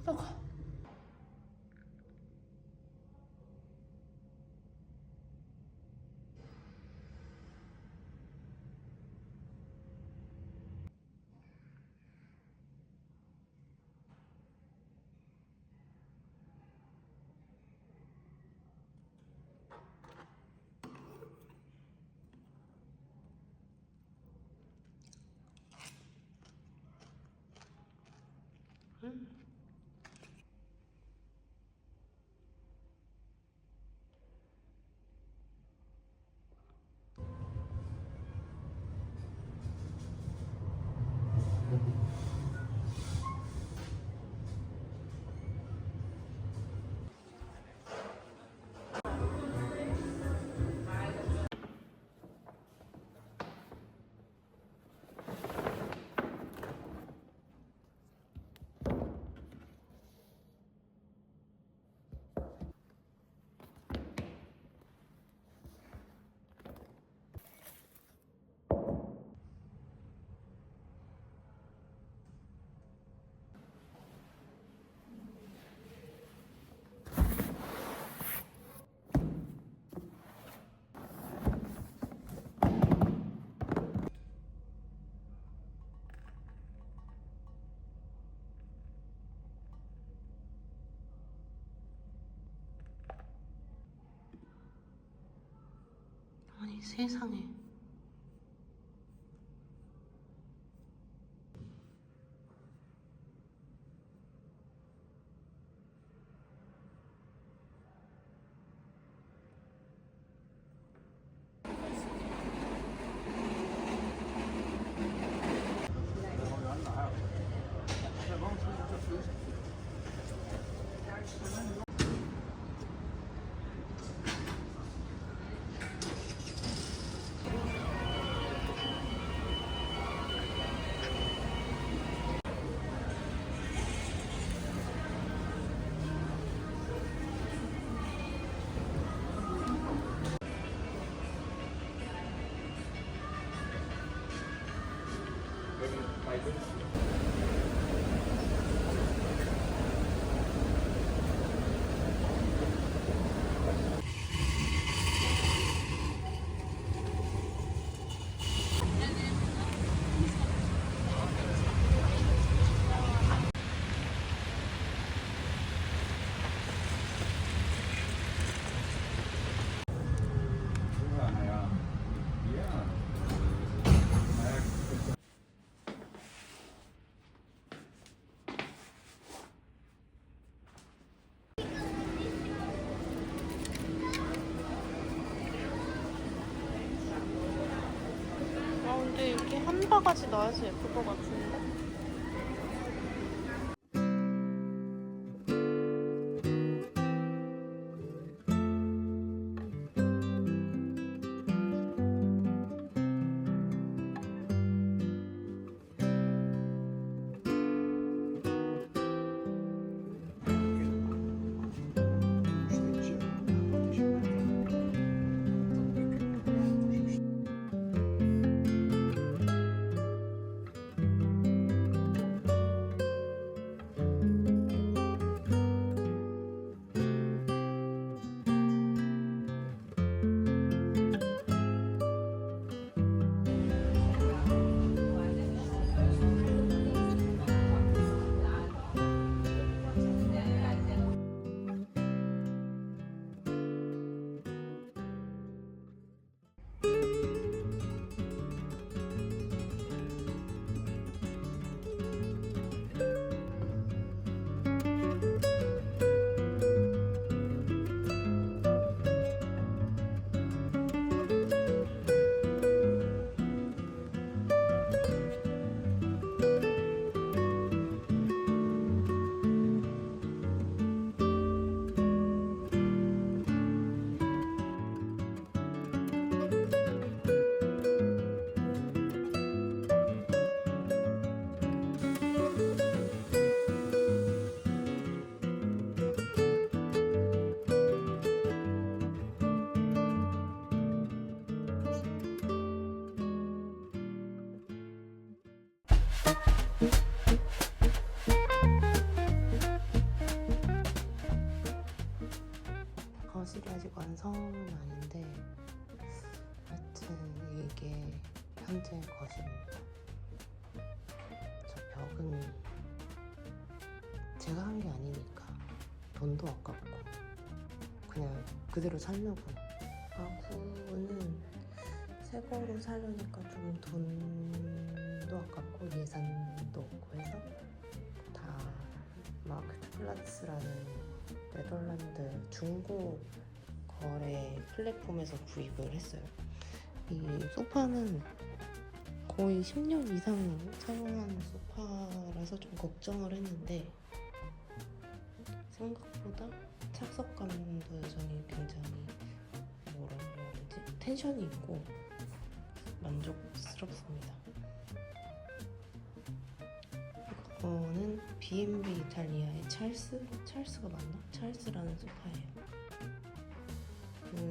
아빠가 아니 세상에. 근데 이렇게 한 바가지 나와서 예쁠 것 같은데? 현재 거실입니다. 저 벽은 제가 한 게 아니니까 돈도 아깝고 그냥 그대로 살려고. 가구는 새 거로 사려니까 조금 돈도 아깝고 예산도 없고 해서 다 마크트 플라츠라는 네덜란드 중고 거래 플랫폼에서 구입을 했어요. 이 소파는 거의 10년 이상 사용한 소파라서 좀 걱정을 했는데 생각보다 착석감도 여전히 굉장히 뭐라고 해야 되지? 텐션이 있고 만족스럽습니다. 이거는 B&B 이탈리아의 찰스가 맞나? 찰스라는 소파예요.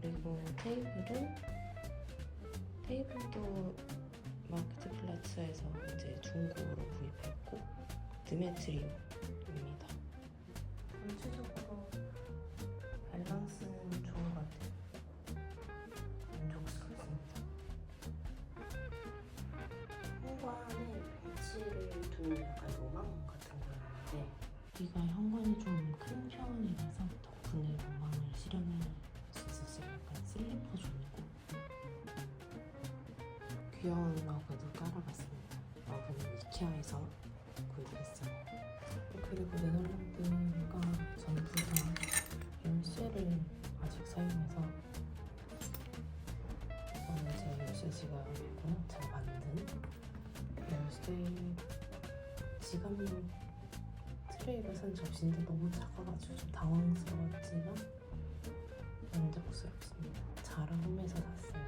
그리고 테이블도 마크트 플라츠에서 이제 중고로 구입했고 드메트리오입니다. 전체적으로 밸런스는 좋은 것 같아요. 만족스럽습니다. 현관에 벤치를 두는 약간 로망 같은 거였는데 여기가 현관이 좀 큰 편이라서 덕분에 로망을 실현할 수 있었어요. 약간 슬리퍼 존이고 귀여우려고도 깔아봤습니다. 여기는 이케아에서 구입했어요. 그리고 네덜란드가 전부 다 열쇠를 아직 사용해서 이거는 제 열쇠지가 있고요. 제가 만든 열쇠 지갑용 트레이로 산 접시인데 너무 작아가지고 좀 당황스러웠지만 만족스럽습니다. 자라 홈에서 샀어요.